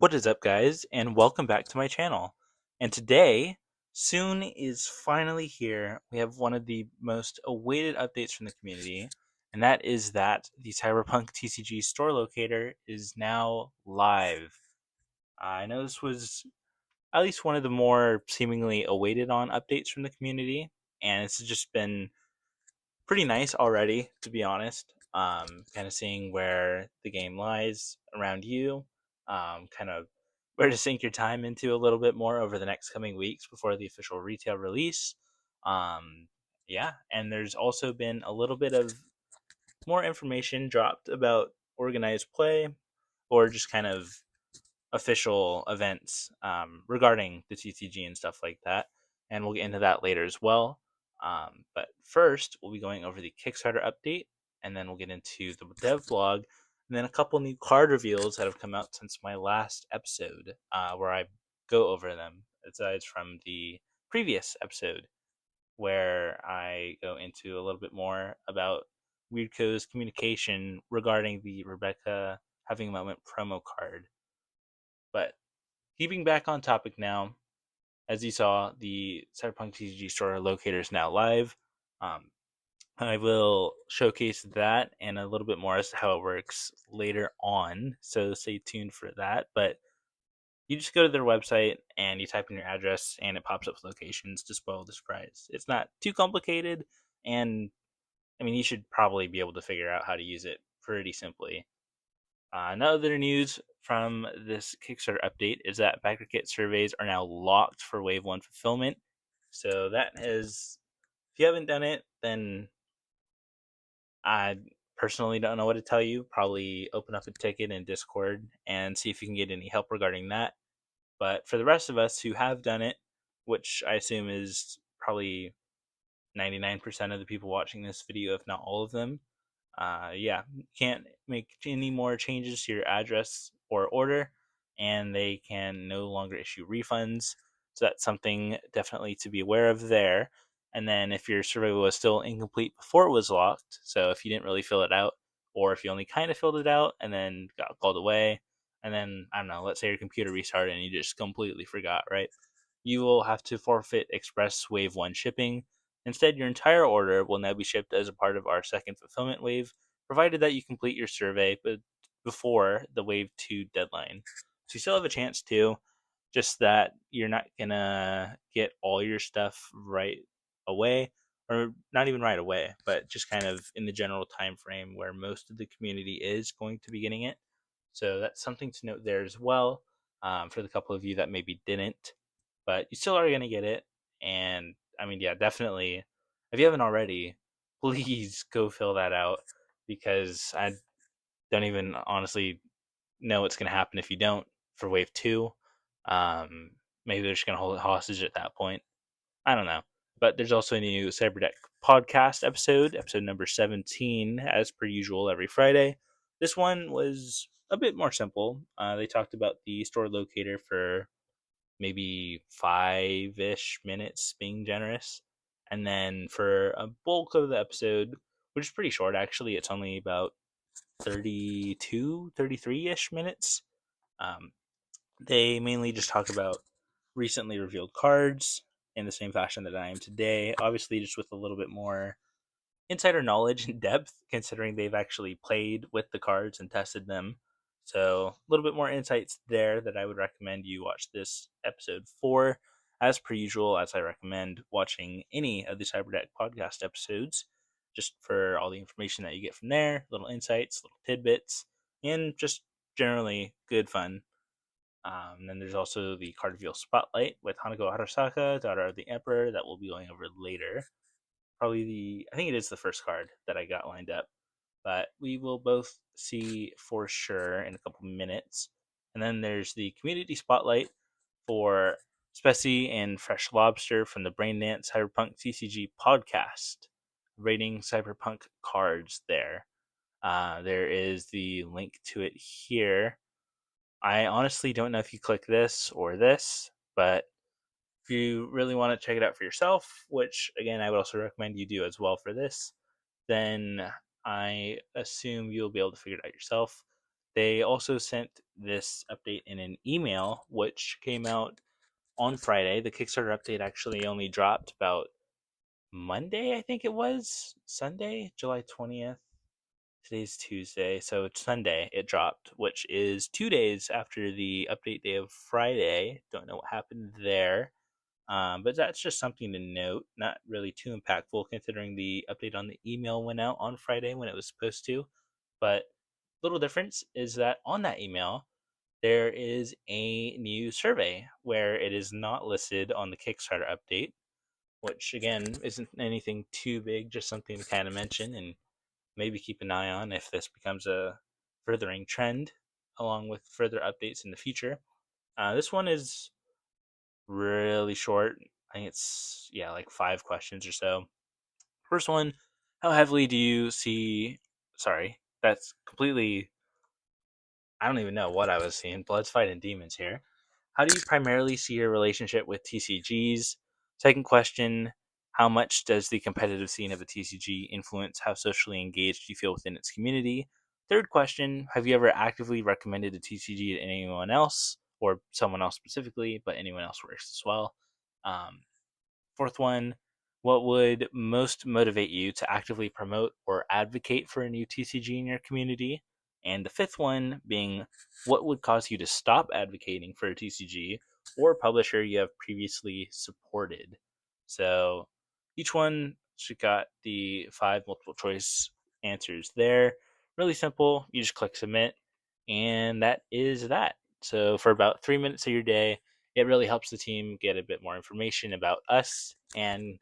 What is up, guys, and welcome back to my channel. And today, soon is finally here. We have one of the most awaited updates from the community, and that is that the Cyberpunk TCG Store Locator is now live. I know this was at least one of the more seemingly awaited on updates from the community, and it's just been pretty nice already, to be honest. Kind of seeing where the game lies around you, kind of where to sink your time into a little bit more over the next coming weeks before the official retail release. Yeah, and there's also been a little bit of more information dropped about organized play or just kind of official events regarding the TCG and stuff like that. And we'll get into that later as well. But first, we'll be going over the Kickstarter update, and then we'll get into the dev blog, and then a couple new card reveals that have come out since my last episode, where I go over them. It's from the previous episode, where I go into a little bit more about Weirdco's communication regarding the Rebecca Having a Moment promo card. But keeping back on topic now, as you saw, the Cyberpunk TCG Store Locator is now live. Um, I will showcase that and a little bit more as to how it works later on, so stay tuned for that. But you just go to their website and you type in your address, and it pops up with locations to spoil the surprise. It's not too complicated, and I mean, you should probably be able to figure out how to use it pretty simply. Another news from this Kickstarter update is that backer kit surveys are now locked for Wave 1 fulfillment. So that has, if you haven't done it, then I personally don't know what to tell you. Probably open up a ticket in Discord and see if you can get any help regarding that. But for the rest of us who have done it, which I assume is probably 99% of the people watching this video, if not all of them, yeah, can't make any more changes to your address or order, and they can no longer issue refunds. So that's something definitely to be aware of there. And then if your survey was still incomplete before it was locked, so if you didn't really fill it out, or if you only kind of filled it out and then got called away, and then I don't know, let's say your computer restarted and you just completely forgot, right? You will have to forfeit Express Wave 1 shipping. Instead, your entire order will now be shipped as a part of our second fulfillment wave, provided that you complete your survey but before the Wave 2 deadline. So you still have a chance to, just that you're not going to get all your stuff right away, or not even right away, but just kind of in the general time frame where most of the community is going to be getting it. So that's something to note there as well, for the couple of you that maybe didn't, but you still are going to get it. And I mean, yeah, definitely. If you haven't already, please go fill that out, because I don't even honestly know what's going to happen if you don't for Wave 2. Um, Maybe they're just going to hold it hostage at that point. I don't know. But there's also a new Cyberdeck podcast episode number 17, as per usual, every Friday. This one was a bit more simple. They talked about the store locator for maybe 5-ish minutes, being generous. And then for a bulk of the episode, which is pretty short actually, it's only about 32, 33-ish minutes. Um, they mainly just talk about recently revealed cards in the same fashion that I am today. Obviously, just with a little bit more insider knowledge and depth, considering they've actually played with the cards and tested them. So, a little bit more insights there that I would recommend you watch this episode for. As per usual, as I recommend watching any of the Cyberdeck podcast episodes, just for all the information that you get from there, little insights, little tidbits, and just generally good fun. Then there's also the card reveal spotlight with Hanako Arasaka, daughter of the Emperor, that we'll be going over later. Probably I think it is the first card that I got lined up, but we will both see for sure in a couple minutes. And then there's the community spotlight for Specie and Fresh Lobster from the Braindance Cyberpunk TCG podcast, rating Cyberpunk cards there. There is the link to it here. I honestly don't know if you click this or this, but if you really want to check it out for yourself, which again I would also recommend you do as well for this, then I assume you'll be able to figure it out yourself. they also sent this update in an email, which came out on Friday. The Kickstarter update actually only dropped about Monday, I think it was. Sunday, July 20th. Today's Tuesday, so it's Sunday it dropped, which is 2 days after the update day of Friday. Don't know what happened there. But that's just something to note. Not really too impactful considering the update on the email went out on Friday when it was supposed to. But little difference is that on that email, there is a new survey where it is not listed on the Kickstarter update, which again isn't anything too big, just something to kind of mention and maybe keep an eye on if this becomes a furthering trend along with further updates in the future. This one is really short. I think it's, yeah, like 5 questions or so. First one, how heavily do you see. Sorry, that's completely. I don't even know what I was seeing. Bloods fighting demons here. How do you primarily see your relationship with TCGs? Second question, how much does the competitive scene of a TCG influence how socially engaged you feel within its community? Third question, have you ever actively recommended a TCG to anyone else, or someone else specifically, but anyone else works as well? Um, Fourth one, what would most motivate you to actively promote or advocate for a new TCG in your community? And the fifth one being, what would cause you to stop advocating for a TCG or publisher you have previously supported? So each one should got the 5 multiple choice answers there. Really simple. You just click submit, and that is that. So for about 3 minutes of your day, it really helps the team get a bit more information about us and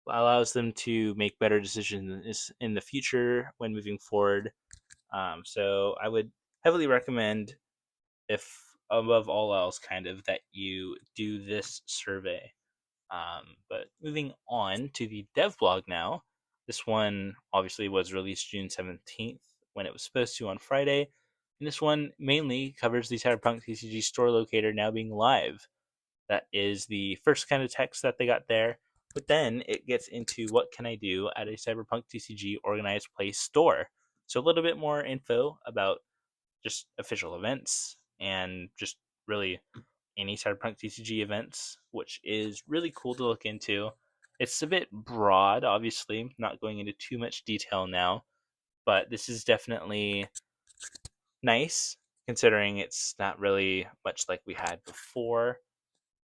allows them to make better decisions in the future when moving forward. So I would heavily recommend, if above all else, kind of that you do this survey. But moving on to the dev blog now. This one obviously was released June 17th when it was supposed to on Friday. And this one mainly covers the Cyberpunk TCG Store Locator now being live. That is the first kind of text that they got there. But then it gets into what can I do at a Cyberpunk TCG organized play store. So a little bit more info about just official events and just really any Cyberpunk TCG events, which is really cool to look into. It's a bit broad, obviously, not going into too much detail now, but this is definitely nice considering it's not really much like we had before.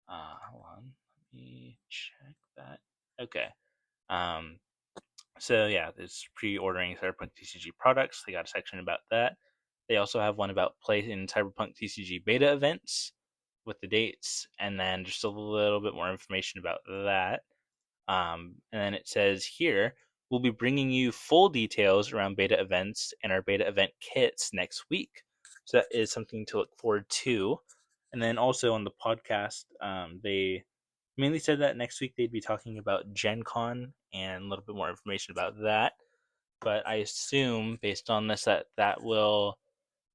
Hold on, let me check that. Okay. Um, so yeah, there's pre-ordering Cyberpunk TCG products. They got a section about that. They also have one about play in Cyberpunk TCG beta events with the dates, and then just a little bit more information about that. And then it says here, we'll be bringing you full details around beta events and our beta event kits next week. So that is something to look forward to. And then also on the podcast, they mainly said that next week they'd be talking about Gen Con and a little bit more information about that. But I assume, based on this, that that will,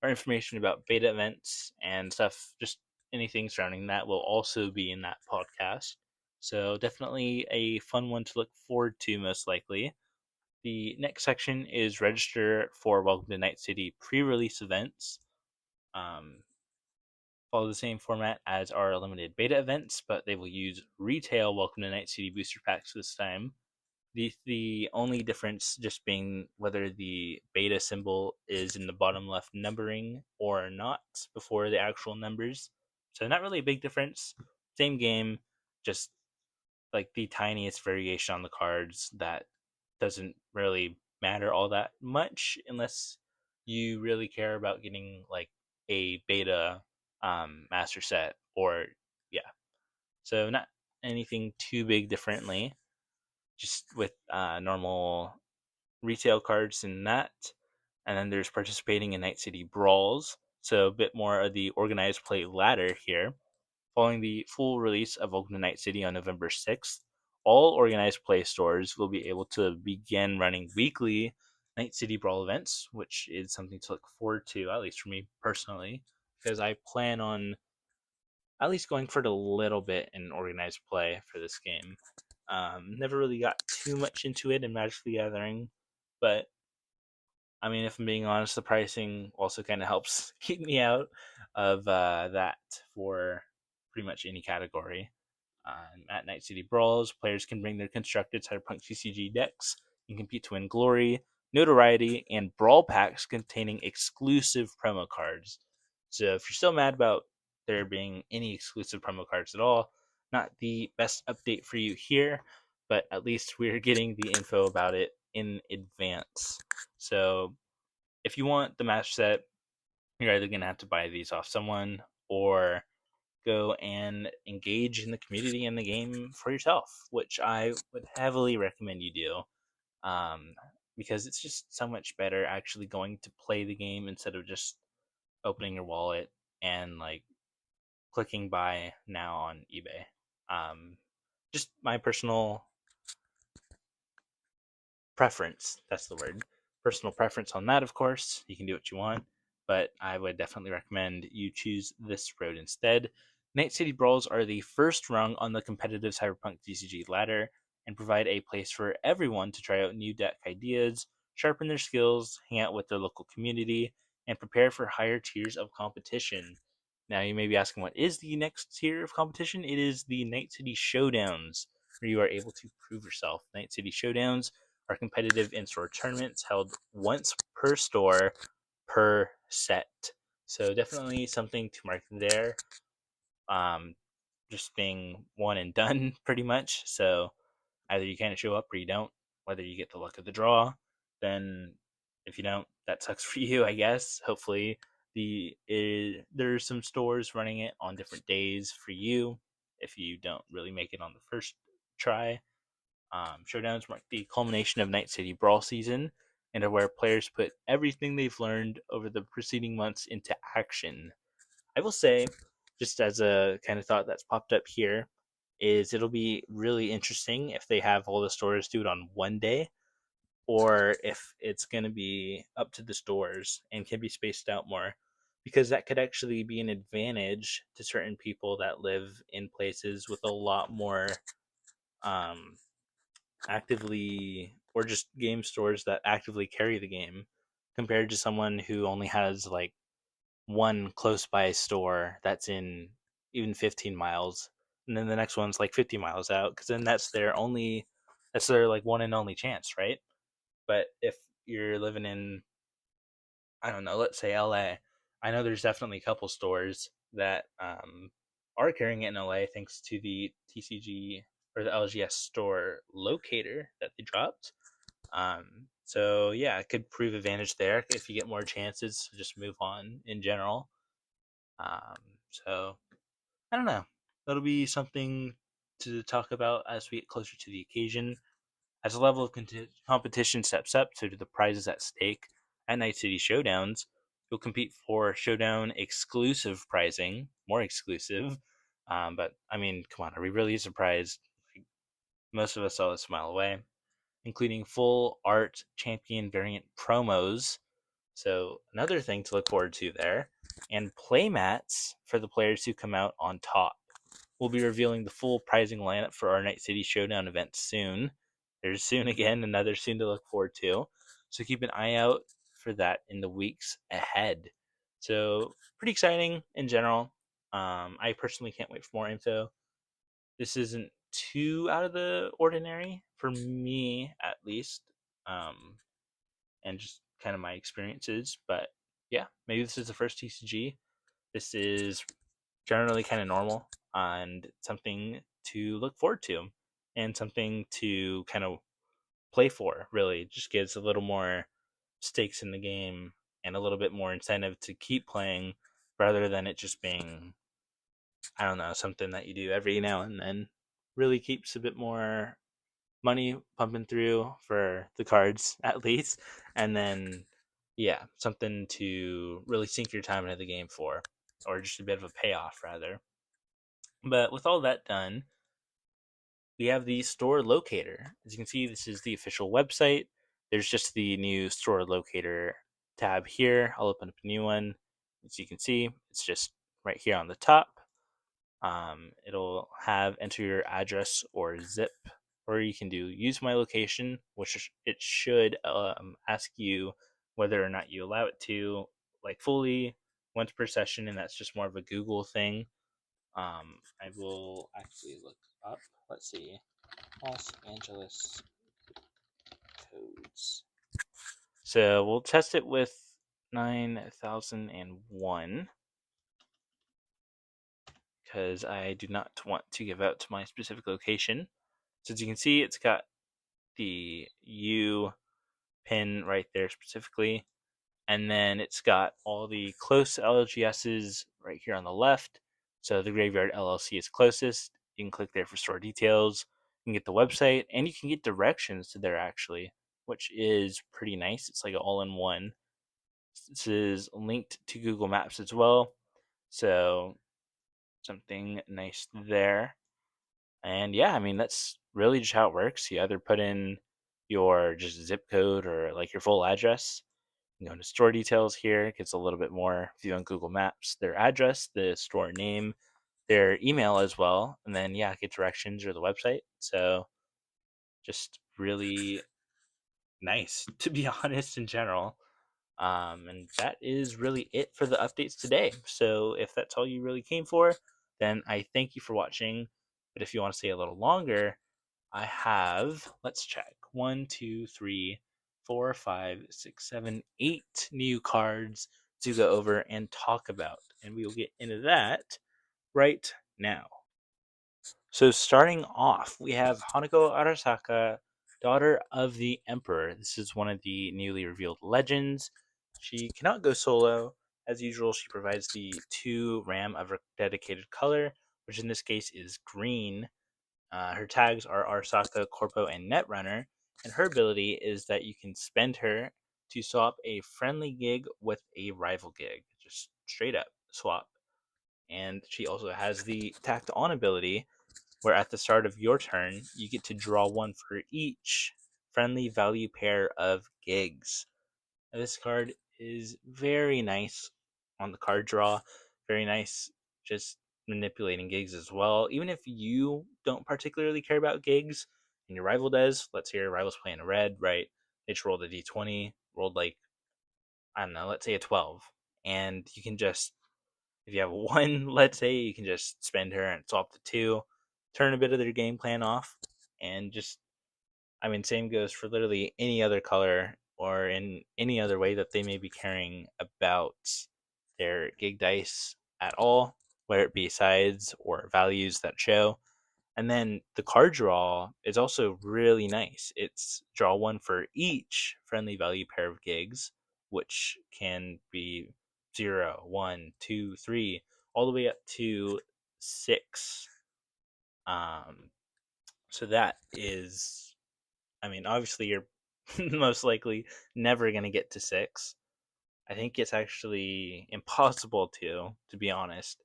our information about beta events and stuff, just anything surrounding that, will also be in that podcast. So definitely a fun one to look forward to, most likely. The next section is register for Welcome to Night City pre-release events. Um, Follow the same format as our limited beta events, but they will use retail Welcome to Night City booster packs this time. The only difference just being whether the beta symbol is in the bottom left numbering or not before the actual numbers. So not really a big difference. Same game, just like the tiniest variation on the cards that doesn't really matter all that much unless you really care about getting like a beta master set, or yeah. So not anything too big differently, just with normal retail cards in that. And then there's participating in Night City Brawls. So a bit more of the organized play ladder here. Following the full release of Welcome to Night City on November 6th, all organized play stores will be able to begin running weekly Night City Brawl events, which is something to look forward to, at least for me personally, because I plan on at least going for it a little bit in organized play for this game. Never really got too much into it in Magic the Gathering, but I mean, if I'm being honest, the pricing also kind of helps keep me out of that for pretty much any category. At Night City Brawls, players can bring their constructed Cyberpunk TCG decks and compete to win glory, notoriety, and brawl packs containing exclusive promo cards. So if you're still mad about there being any exclusive promo cards at all, not the best update for you here, but at least we're getting the info about it in advance. So if you want the match set, you're either going to have to buy these off someone or go and engage in the community and the game for yourself, which I would heavily recommend you do, um, because it's just so much better actually going to play the game instead of just opening your wallet and like clicking buy now on eBay. Um, just my personal preference. That's the word. Personal preference on that, of course. You can do what you want, but I would definitely recommend you choose this road instead. Night City Brawls are the first rung on the competitive Cyberpunk TCG ladder and provide a place for everyone to try out new deck ideas, sharpen their skills, hang out with their local community, and prepare for higher tiers of competition. Now, you may be asking, what is the next tier of competition? It is the Night City Showdowns, where you are able to prove yourself. Night City Showdowns are competitive in-store tournaments held once per store per set. So definitely something to mark there. Um, just being one and done pretty much. So either you kind of show up or you don't. Whether you get the luck of the draw, then if you don't, that sucks for you, I guess. Hopefully, there's some stores running it on different days for you if you don't really make it on the first try. Showdowns mark the culmination of Night City Brawl season and are where players put everything they've learned over the preceding months into action. I will say, just as a kind of thought that's popped up here, is it'll be really interesting if they have all the stores do it on one day, or if it's going to be up to the stores and can be spaced out more. Because that could actually be an advantage to certain people that live in places with a lot more um, actively, or just game stores that actively carry the game, compared to someone who only has like one close by store that's in even 15 miles, and then the next one's like 50 miles out, because then that's their like one and only chance, right? But if you're living in, I don't know, let's say LA, I know there's definitely a couple stores that are carrying it in LA thanks to the TCG or the LGS store locator that they dropped. So yeah, it could prove advantage there if you get more chances to just move on in general. Um, so I don't know. That'll be something to talk about as we get closer to the occasion. As the level of competition steps up, so do the prizes at stake. At Night City Showdowns, you'll compete for Showdown exclusive pricing, more exclusive. But I mean, come on, are we really surprised? Most of us saw this a mile away, including full art champion variant promos. So another thing to look forward to there, and playmats for the players who come out on top. We'll be revealing the full prizing lineup for our Night City Showdown event soon. There's soon again, another soon to look forward to. So keep an eye out for that in the weeks ahead. So pretty exciting in general. I personally can't wait for more info. This isn't too out of the ordinary for me, at least, and just kind of my experiences. But yeah, maybe this is the first TCG. This is generally kind of normal and something to look forward to and something to kind of play for. Really, just gives a little more stakes in the game and a little bit more incentive to keep playing rather than it just being, I don't know, something that you do every now and then. Really keeps a bit more money pumping through for the cards at least, and then yeah, something to really sink your time into the game for, or just a bit of a payoff rather. But with all that done, we have the store locator. As you can see, this is the official website. There's just the new store locator tab here. I'll open up a new one. As you can see, it's just right here on the top. It'll have enter your address or zip, or you can do use my location, which it should ask you whether or not you allow it to, like fully once per session, and that's just more of a Google thing. I will actually look up. Let's see, Los Angeles codes. So we'll test it with 9001 because I do not want to give out to my specific location. So as you can see, it's got the U pin right there specifically, and then it's got all the close LGSs right here on the left. So the Graveyard LLC is closest. You can click there for store details. You can get the website, and you can get directions to there actually, which is pretty nice. It's like an all-in-one. This is linked to Google Maps as well, so something nice there. And yeah, I mean that's really just how it works. You either put in your just zip code or like your full address. You go to store details here, it gets a little bit more view on Google Maps, their address, the store name, their email as well, and then yeah, get directions or the website. So just really nice to be honest in general. And that is really it for the updates today. So if that's all you really came for, then I thank you for watching. But if you want to stay a little longer, I have, let's check, 8 new cards to go over and talk about. And we will get into that right now. So starting off, we have Hanako Arasaka, daughter of the Emperor. This is one of the newly revealed legends. She cannot go solo. As usual, she provides the 2 RAM of her dedicated color, which in this case is green. Her tags are Arasaka, Corpo, and Netrunner, and her ability is that you can spend her to swap a friendly gig with a rival gig. Just straight up swap. And she also has the tacked on ability, where at the start of your turn, you get to draw 1 for each friendly value pair of gigs. Now, this card is very nice on the card draw, very nice just manipulating gigs as well. Even if you don't particularly care about gigs and your rival does, let's say your rival's playing a red, right? They just rolled a d20, rolled like, I don't know, let's say a 12. And you can just, if you have one, let's say, you can just spend her and swap the 2, turn a bit of their game plan off, and just, I mean, same goes for literally any other color or in any other way that they may be caring about their gig dice at all, whether it be sides or values that show. And then the card draw is also really nice. It's draw 1 for each friendly value pair of gigs, which can be 0, 1, 2, 3, all the way up to 6. Um, so that is, I mean, obviously you're most likely never going to get to 6. I think it's actually impossible to be honest.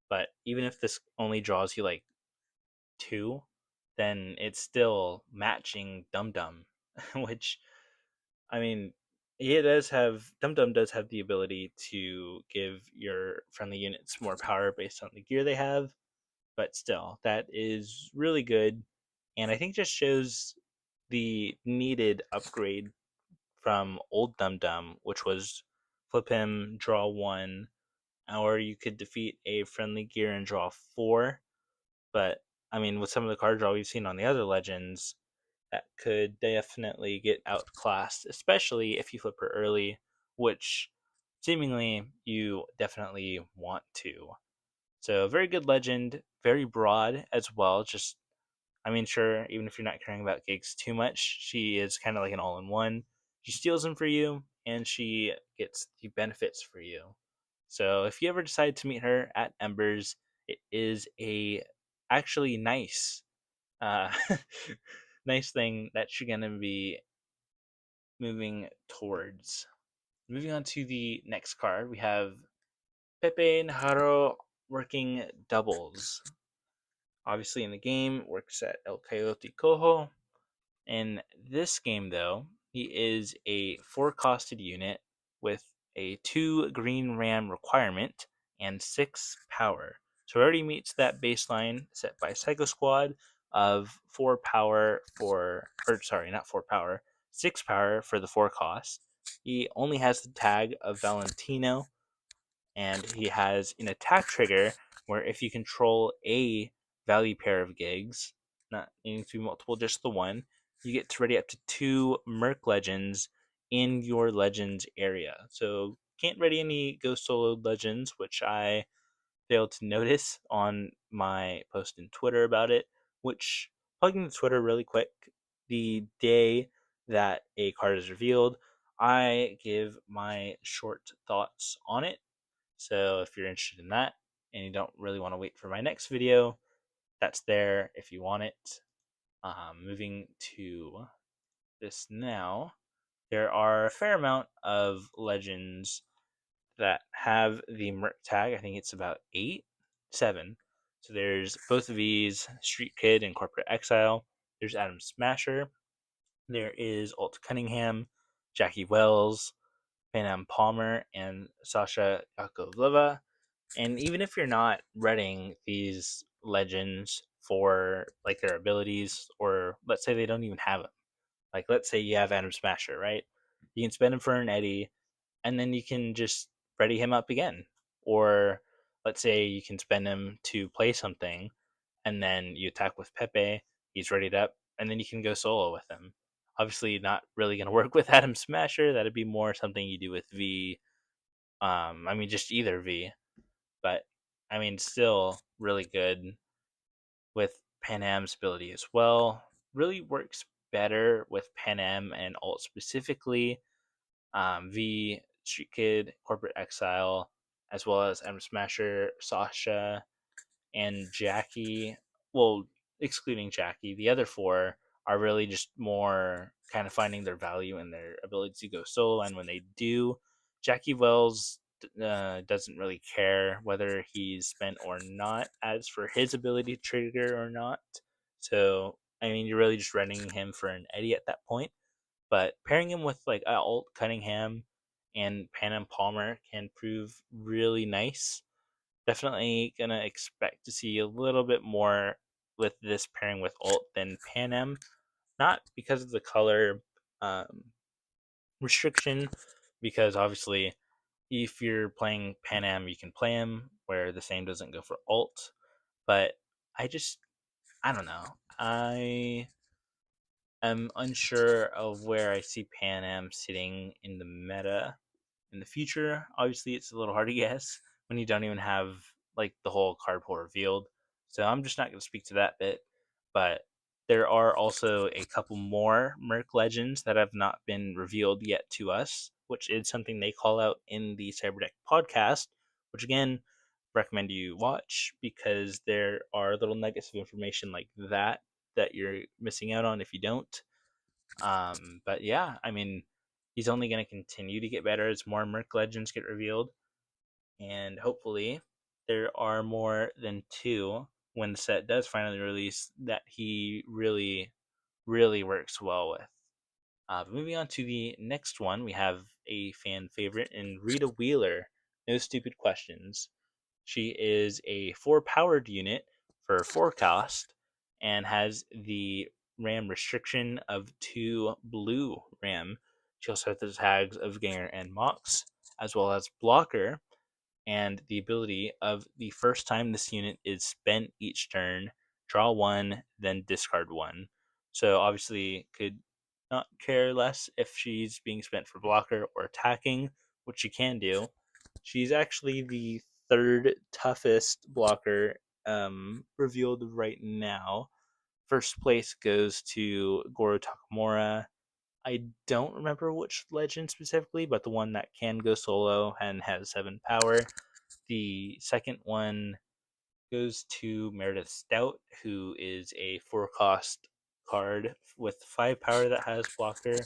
But even if this only draws you like 2, then it's still matching Dum Dum, which, I mean, it does have, Dum Dum does have the ability to give your friendly units more power based on the gear they have, but still, that is really good, and I think just shows the needed upgrade from old Dum Dum, which was flip him, draw 1, or you could defeat a friendly gear and draw 4. But I mean, with some of the card draw we've seen on the other legends, that could definitely get outclassed, especially if you flip her early, which seemingly you definitely want to. So, very good legend, very broad as well. Just, I mean, sure, even if you're not caring about gigs too much, she is kind of like an all in one. She steals them for you, and she gets the benefits for you. So, if you ever decide to meet her at Embers, it is a actually nice, uh, nice thing that you're gonna be moving towards. Moving on to the next card, we have Pepe Naharo working doubles. Obviously, in the game, works at El Coyote Cojo. In this game, though, he is a 4-costed unit with a 2 green ram requirement and 6 power. So it already meets that baseline set by Psycho Squad of 4 power for, or sorry, not 4 power, 6 power for the 4 cost. He only has the tag of Valentino, and he has an attack trigger where if you control a value pair of gigs, not needing to be multiple, just the one, you get to ready up to 2 Merc Legends in your Legends area. So can't ready any Go Solo Legends, which I failed to notice on my post in Twitter about it, which, plugging the Twitter really quick, the day that a card is revealed, I give my short thoughts on it. So if you're interested in that and you don't really want to wait for my next video, that's there if you want it. Moving to this now, there are a fair amount of legends that have the Merc tag. I think it's about 8, 7. So there's both of these, Street Kid and Corporate Exile. There's Adam Smasher. There is Alt Cunningham, Jackie Wells, Pan Am Palmer, and Sasha Yakovleva. And even if you're not reading these legends for like their abilities, or let's say they don't even have them, like let's say you have Adam Smasher, right? You can spend him for an Eddie, and then you can just ready him up again. Or let's say you can spend him to play something, and then you attack with Pepe, he's readied up, and then you can go solo with him. Obviously, not really going to work with Adam Smasher. That'd be more something you do with V. I mean, just either V. But I mean, still really good with Pan Am's ability as well. Really works better with Pan Am and Alt specifically. V, Street Kid, Corporate Exile, as well as M Smasher, Sasha, and Jackie. Well, excluding Jackie, the other 4 are really just more kind of finding their value in their ability to go solo. And when they do, Jackie Wells doesn't really care whether he's spent or not as for his ability to trigger or not. So, I mean, you're really just running him for an Eddie at that point. But pairing him with like Alt Cunningham and Pan Am Palmer can prove really nice. Definitely gonna expect to see a little bit more with this pairing with Alt than Pan Am. Not because of the color um, restriction, because obviously if you're playing Pan Am, you can play him, where the same doesn't go for Alt. But I don't know. I am unsure of where I see Pan Am sitting in the meta in the future. Obviously, it's a little hard to guess when you don't even have like the whole card pool revealed. So I'm just not going to speak to that bit. But there are also a couple more Merc Legends that have not been revealed yet to us, which is something they call out in the Cyberdeck podcast, which again, recommend you watch because there are little nuggets of information like that you're missing out on if you don't. But yeah, I mean, he's only going to continue to get better as more Merc Legends get revealed, and hopefully, there are more than 2 when the set does finally release that he really, really works well with. Moving on to the next one, we have a fan favorite in Rita Wheeler. No stupid questions. She is a 4 powered unit for forecast and has the RAM restriction of 2 blue RAM. She also has the tags of Ganger and Mox, as well as blocker, and the ability of the first time this unit is spent each turn, draw 1, then discard 1. So obviously could not care less if she's being spent for blocker or attacking, which she can do. She's actually the 3rd toughest blocker revealed right now. First place goes to Goro Takamura. I don't remember which legend specifically, but the one that can go solo and has 7 power. The second one goes to Meredith Stout, who is a 4 cost card with 5 power that has blocker.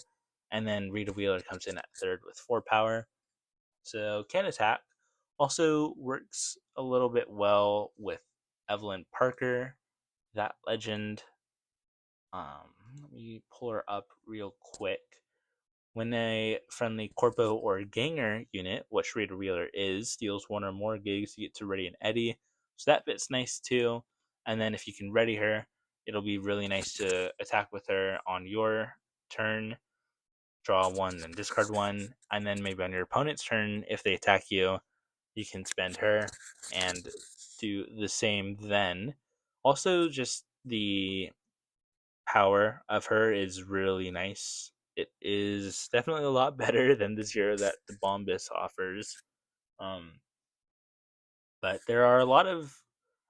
And then Rita Wheeler comes in at 3rd with 4 power. So can attack. Also works a little bit well with Evelyn Parker, that legend. Let me pull her up real quick. When a friendly Corpo or Ganger unit, which Rita Wheeler is, steals 1 or more gigs, you get to ready an Eddie. So that bit's nice too. And then if you can ready her, it'll be really nice to attack with her on your turn. draw one, then discard one, and then maybe on your opponent's turn, if they attack you, you can spend her and do the same then. Also, just the power of her is really nice. It is definitely a lot better than the zero that the Bombus offers. Um, but there are a lot of,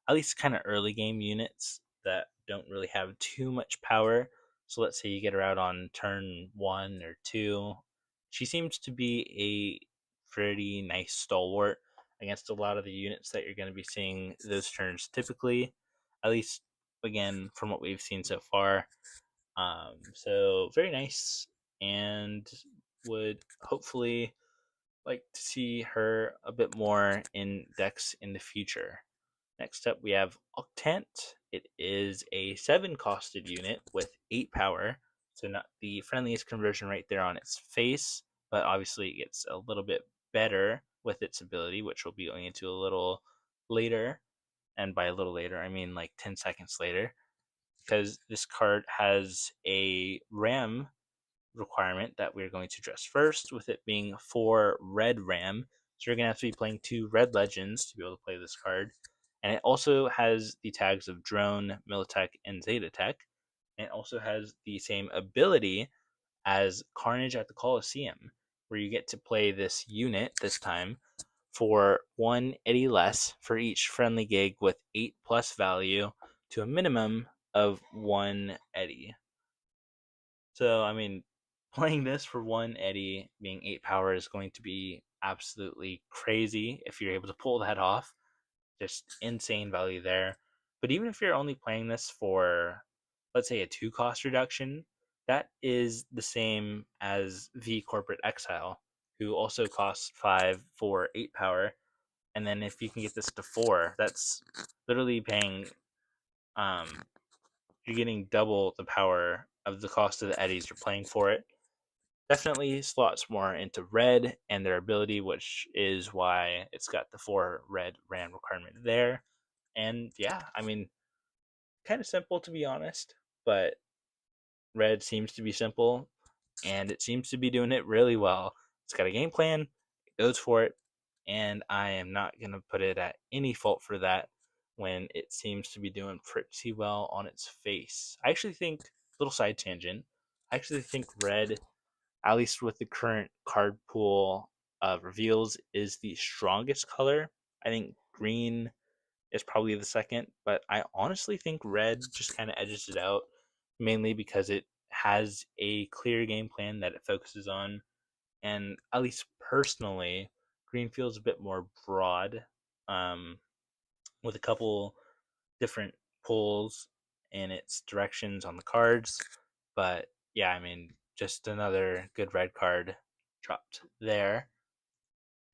at least kind of early game units that don't really have too much power. So let's say you get her out on turn 1 or 2. She seems to be a pretty nice stalwart against a lot of the units that you're going to be seeing those turns typically, at least again from what we've seen so far. So very nice, and would hopefully like to see her a bit more in decks in the future. Next up, we have Octant. It is a 7 costed unit with 8 power, so not the friendliest conversion right there on its face, but obviously it gets a little bit better with its ability, which we'll be going into a little later. And by a little later, I mean like 10 seconds later, because this card has a RAM requirement that we're going to address first, with it being 4 red RAM. So you're going to have to be playing 2 red legends to be able to play this card. And it also has the tags of Drone, Militech, and Zetatech. And it also has the same ability as Carnage at the Coliseum, where you get to play this unit this time for 1 eddy less for each friendly gig with 8 plus value to a minimum of 1 eddy. So, I mean, playing this for 1 eddy being 8 power is going to be absolutely crazy if you're able to pull that off. Just insane value there. But even if you're only playing this for, let's say, a 2 cost reduction, that is the same as the Corporate Exile, who also costs 5 for 8 power. And then if you can get this to 4, that's literally paying, um, you're getting double the power of the cost of the eddies you're playing for it. Definitely slots more into red and their ability, which is why it's got the 4 red RAM requirement there. And yeah, I mean, kind of simple to be honest, but red seems to be simple, and it seems to be doing it really well. It's got a game plan, it goes for it, and I am not going to put it at any fault for that when it seems to be doing pretty well on its face. I actually think, little side tangent, I actually think red, at least with the current card pool of reveals, is the strongest color. I think green is probably the second, but I honestly think red just kind of edges it out, mainly because it has a clear game plan that it focuses on. And at least personally, green feels a bit more broad, um, with a couple different pulls in its directions on the cards. But yeah, I mean, just another good red card dropped there.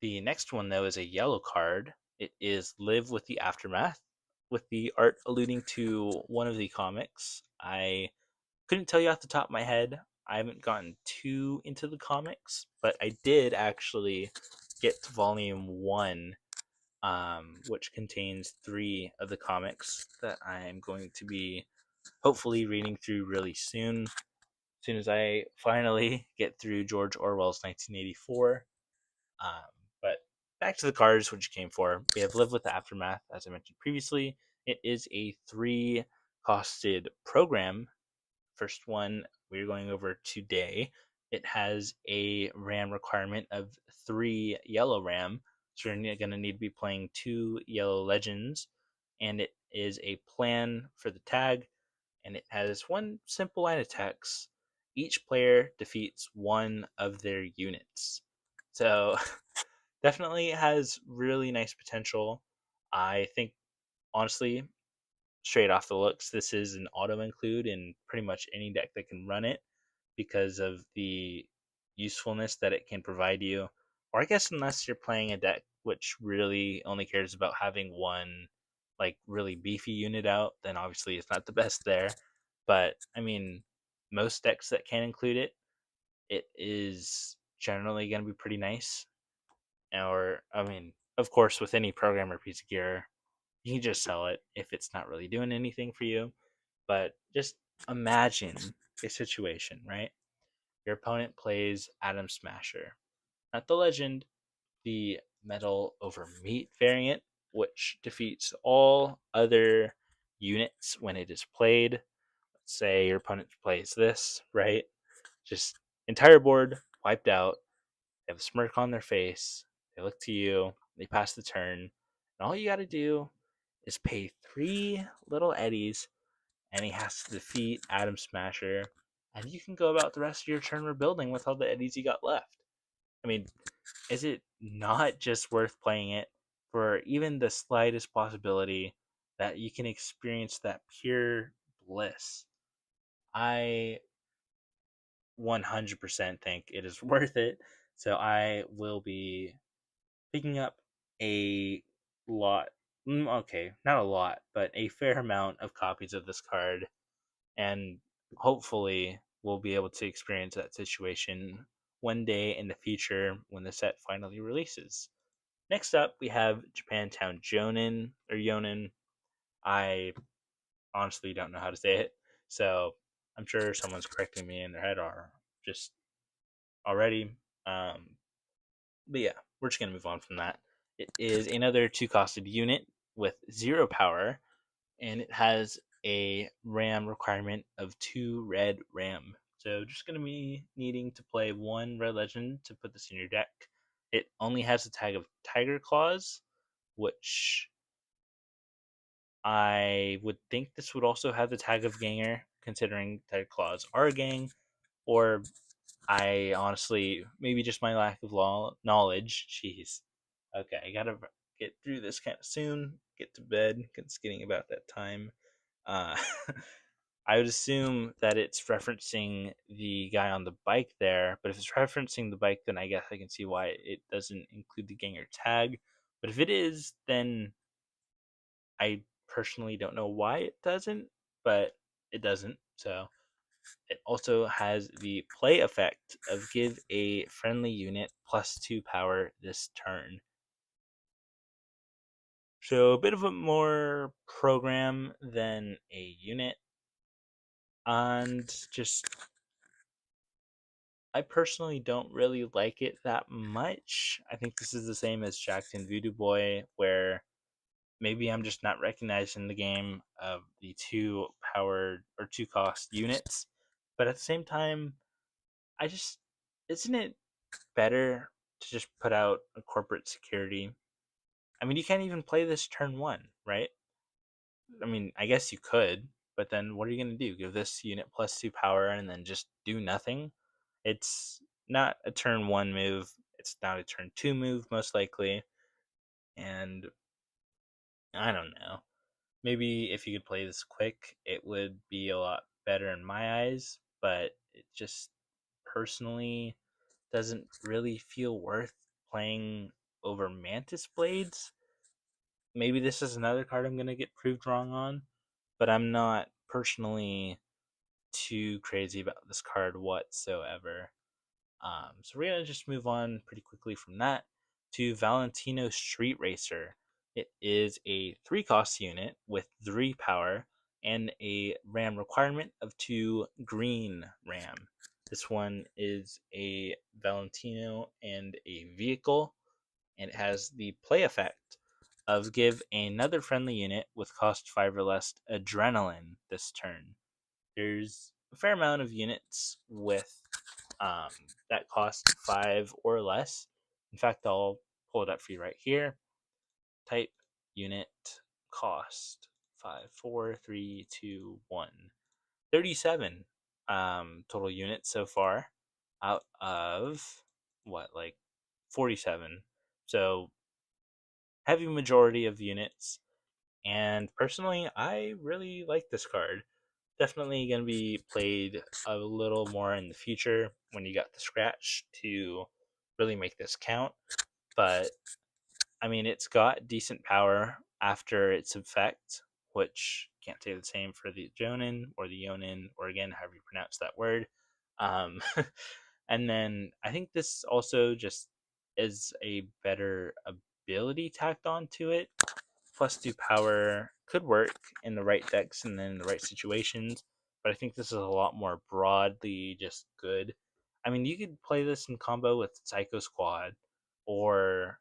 The next one, though, is a yellow card. It is Live with the Aftermath, with the art alluding to one of the comics. I couldn't tell you off the top of my head. I haven't gotten too into the comics, but I did actually get to volume 1, which contains 3 of the comics that I am going to be hopefully reading through really soon. As soon as I finally get through George Orwell's 1984. Um, but back to the cards, which you came for. We have Live with the Aftermath, as I mentioned previously. It is a 3 costed program. First one we're going over today. It has a RAM requirement of 3 yellow RAM. So you're going to need to be playing 2 yellow legends. And it is a plan for the tag. And it has one simple line of text. Each player defeats one of their units. So definitely has really nice potential. I think, honestly, straight off the looks, this is an auto include in pretty much any deck that can run it because of the usefulness that it can provide you. Or I guess unless you're playing a deck which really only cares about having one like really beefy unit out, then obviously it's not the best there. But I mean, most decks that can include it, it is generally going to be pretty nice. Or I mean, of course, with any program or piece of gear, you can just sell it if it's not really doing anything for you. But just imagine a situation, right? your opponent plays Atom Smasher. Not the legend, the metal over meat variant, which defeats all other units when it is played. Let's say your opponent plays this, right? Just entire board wiped out. They have a smirk on their face. They look to you. They pass the turn. And all you got to do is pay 3 little eddies, and he has to defeat Atom Smasher. And you can go about the rest of your turn rebuilding with all the eddies you got left. I mean, is it not just worth playing it for even the slightest possibility that you can experience that pure bliss? I 100% think it is worth it. So I will be picking up a lot. Okay, not a lot, but a fair amount of copies of this card, and hopefully we'll be able to experience that situation one day in the future when the set finally releases. Next up, we have Japantown Jonin or Yonin. I honestly don't know how to say it, so I'm sure someone's correcting me in their head or just already. Um, but yeah, we're just gonna move on from that. It is another two-costed unit with 0 power, and it has a RAM requirement of 2 red RAM. So just gonna be needing to play 1 red legend to put this in your deck. It only has a tag of Tiger Claws, which I would think this would also have the tag of Ganger, considering Tiger Claws are a gang, or I honestly, maybe just my lack of knowledge. Jeez. Okay, I gotta get through this kind of soon. Get to bed. It's getting about that time. Uh, I would assume that it's referencing the guy on the bike there, but if it's referencing the bike, then I guess I can see why it doesn't include the Ganger tag. But if it is, then I personally don't know why it doesn't, but it doesn't. So it also has the play effect of give a friendly unit +2 power this turn. So a bit of a more program than a unit. And just, I personally don't really like it that much. I think this is the same as Jackson Voodoo Boy, where maybe I'm just not recognizing the game of the 2 powered or 2 cost units. But at the same time, I just, isn't it better to just put out a corporate security? I mean, you can't even play this turn one, right? I mean, I guess you could, but then what are you going to do? Give this unit +2 power and then just do nothing? It's not a turn one move. It's not a turn two move, most likely. And I don't know. Maybe if you could play this quick, it would be a lot better in my eyes, but it just personally doesn't really feel worth playing over Mantis Blades. Maybe this is another card I'm going to get proved wrong on, but I'm not personally too crazy about this card whatsoever. So we're gonna just move on pretty quickly from that to Valentino Street Racer. It is a 3 cost unit with 3 power and a RAM requirement of 2 green RAM. This one is a Valentino and a vehicle, and it has the play effect of give another friendly unit with cost 5 or less adrenaline this turn. There's a fair amount of units with um, that cost 5 or less. In fact, I'll pull it up for you right here. Type unit cost 5, 4, 3, 2, 1. 37 total units so far out of what, like 47. So, heavy majority of units. And personally, I really like this card. Definitely going to be played a little more in the future when you got the scratch to really make this count. But I mean, it's got decent power after its effect, which can't say the same for the Jonin or the Yonin, or again, however you pronounce that word. Um, and then I think this also just is a better ability tacked onto it. +2 power could work in the right decks and then in the right situations, but I think this is a lot more broadly just good. I mean, you could play this in combo with Psycho Squad, or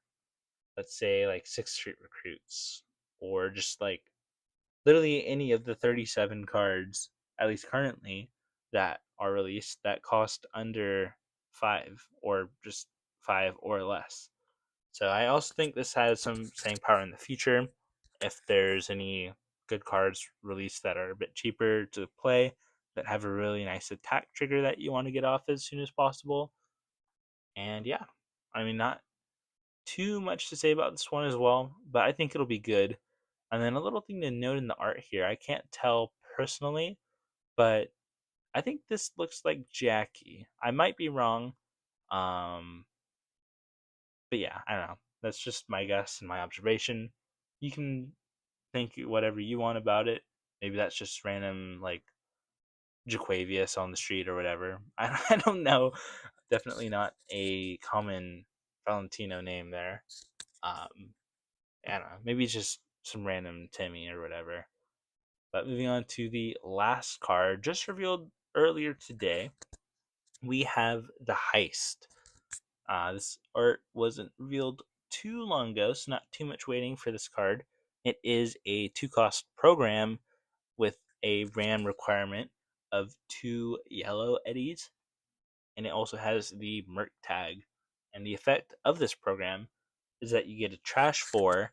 let's say like Sixth Street Recruits, or just like literally any of the 37 cards, at least currently, that are released that cost under five, or just five or less. So I also think this has some staying power in the future. If there's any good cards released that are a bit cheaper to play, that have a really nice attack trigger that you want to get off as soon as possible. And yeah, I mean, not too much to say about this one as well, but I think it'll be good. And then a little thing to note in the art here, I can't tell personally, but I think this looks like Jackie. I might be wrong. Um, but yeah, I don't know. That's just my guess and my observation. You can think whatever you want about it. Maybe that's just random, like Jaquavius on the street or whatever. I don't know. Definitely not a common Valentino name there. I don't know. Maybe it's just some random Timmy or whatever. But moving on to the last card, just revealed earlier today, we have the Heist. This art wasn't revealed too long ago, so not too much waiting for this card. It is a 2-cost program with a RAM requirement of 2 yellow eddies, and it also has the Merc tag. And the effect of this program is that you get a trash 4,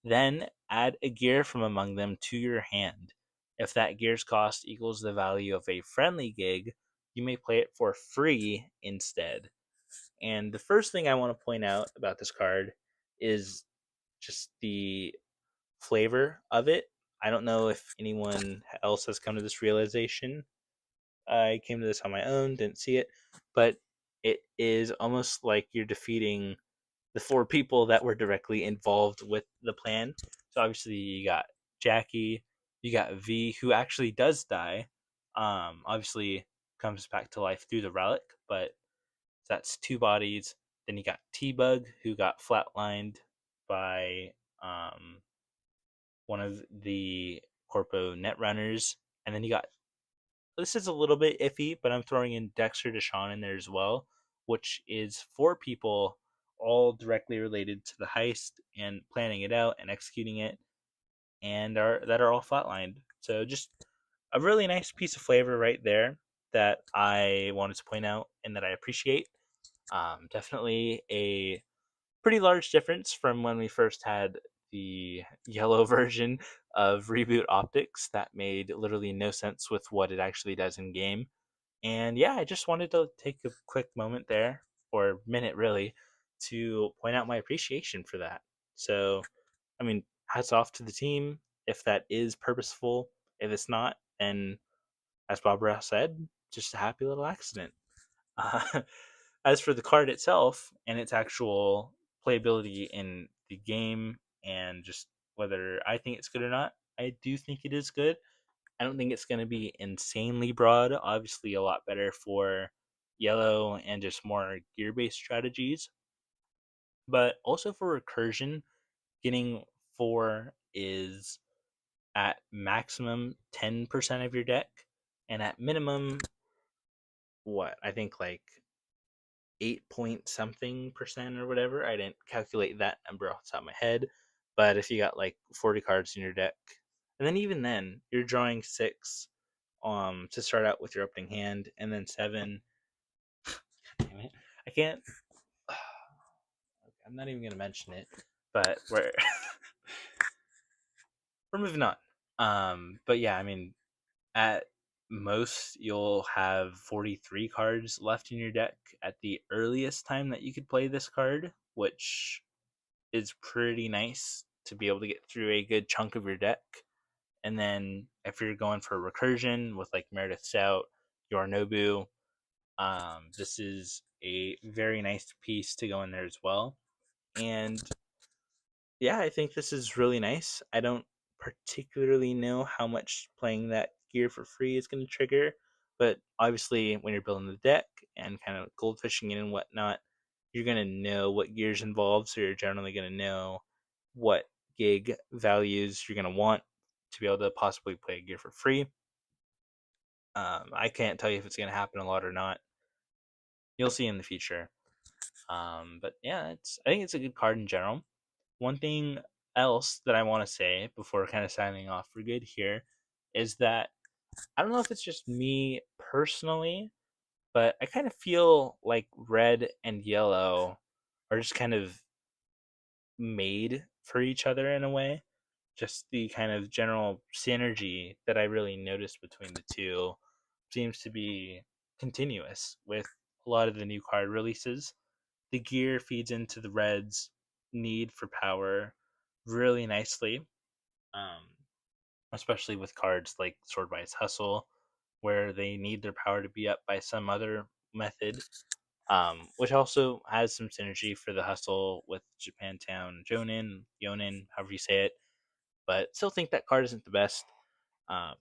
then add a gear from among them to your hand. If that gear's cost equals the value of a friendly gig, you may play it for free instead. And the first thing I want to point out about this card is just the flavor of it. I don't know if anyone else has come to this realization. I came to this on my own, didn't see it, but it is almost like you're defeating the 4 people that were directly involved with the plan. So obviously you got Jackie, you got V, who actually does die. Obviously comes back to life through the relic, but that's 2 bodies. Then you got T-Bug, who got flatlined by one of the Corpo Netrunners. And then you got, this is a little bit iffy, but I'm throwing in Dexter Deshawn in there as well, which is 4 people all directly related to the heist and planning it out and executing it, and are all flatlined. So just a really nice piece of flavor right there that I wanted to point out and that I appreciate. Definitely a pretty large difference from when we first had the yellow version of Reboot Optics that made literally no sense with what it actually does in game. And yeah, I just wanted to take a quick moment there, or minute really, to point out my appreciation for that. So, I mean, hats off to the team if that is purposeful. If it's not, then as Bob Ross said, just a happy little accident. Uh, as for the card itself and its actual playability in the game, and just whether I think it's good or not, I do think it is good. I don't think it's going to be insanely broad. Obviously, a lot better for yellow and just more gear based strategies. But also for recursion, getting 4 is at maximum 10% of your deck, and at minimum, what? I think like 8 point something percent or whatever. I didn't calculate that number off the top of my head. But if you got like 40 cards in your deck, and then even then, you're drawing 6 to start out with your opening hand, and then 7. Damn it. I can't. I'm not even gonna mention it, but we're moving on. But yeah, I mean, at most you'll have 43 cards left in your deck at the earliest time that you could play this card, which is pretty nice to be able to get through a good chunk of your deck. And then if you're going for recursion with like Meredith Stout, Yorinobu, this is a very nice piece to go in there as well. And yeah, I think this is really nice. I don't particularly know how much playing that gear for free is going to trigger, but obviously, when you're building the deck and kind of goldfishing it and whatnot, you're going to know what gear's involved, so you're generally going to know what gig values you're going to want to be able to possibly play a gear for free. I can't tell you if it's going to happen a lot or not. you'll see in the future. But yeah, I think it's a good card in general. One thing else that I want to say before kind of signing off for good here is that I don't know if it's just me personally, but I kind of feel like red and yellow are just kind of made for each other in a way. Just the kind of general synergy that I really noticed between the two seems to be continuous with a lot of the new card releases. The gear feeds into the Reds' need for power really nicely, um, especially with cards like Sword by Its Hustle, where they need their power to be up by some other method, which also has some synergy for the Hustle with Japantown Yonin, however you say it. But still think that card isn't the best. Um,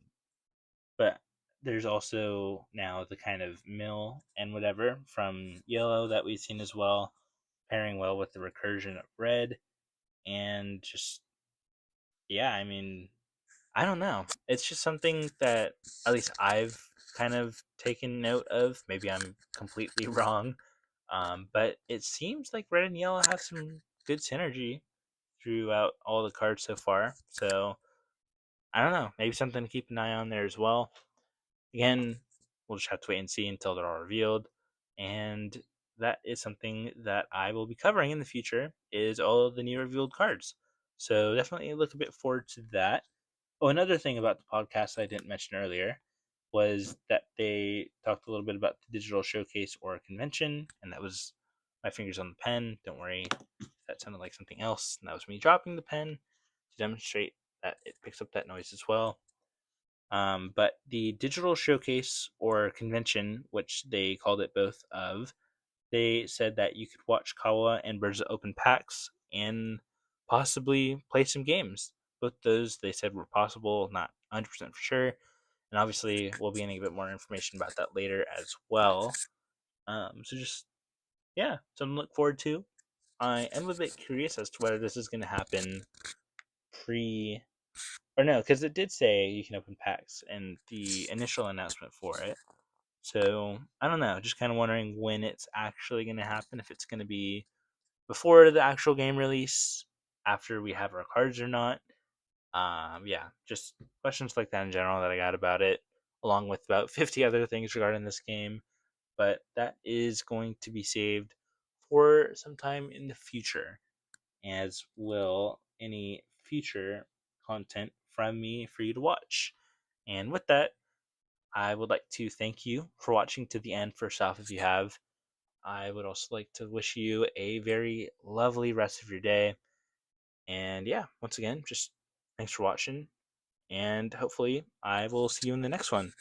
but there's also now the kind of mill and whatever from yellow that we've seen as well, pairing well with the recursion of red, and just yeah, I mean, I don't know. It's just something that at least I've kind of taken note of. Maybe I'm completely wrong, but it seems like red and yellow have some good synergy throughout all the cards so far. So I don't know. Maybe something to keep an eye on there as well. Again, we'll just have to wait and see until they're all revealed. And that is something that I will be covering in the future is all of the new revealed cards. So definitely look a bit forward to that. Oh, another thing about the podcast I didn't mention earlier was that they talked a little bit about the digital showcase or convention, and that was my fingers on the pen. Don't worry, that sounded like something else. And that was me dropping the pen to demonstrate that it picks up that noise as well. But the digital showcase or convention, which they called it both of, they said that you could watch Kawa and Birds that Open Packs and possibly play some games. Both those they said were possible, not 100% for sure. And obviously, we'll be getting a bit more information about that later as well. So just, yeah, something to look forward to. I am a bit curious as to whether this is going to happen pre or no, because it did say you can open packs in the initial announcement for it. So I don't know, just kind of wondering when it's actually going to happen. If it's going to be before the actual game release, after we have our cards or not. Yeah, just questions like that in general that I got about it, along with about 50 other things regarding this game. But that is going to be saved for some time in the future, as will any future content from me for you to watch. And with that, I would like to thank you for watching to the end, first off, if you have. I would also like to wish you a very lovely rest of your day. And yeah, once again, just thanks for watching. And hopefully, I will see you in the next one.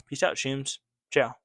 Peace out, Shooms. Ciao.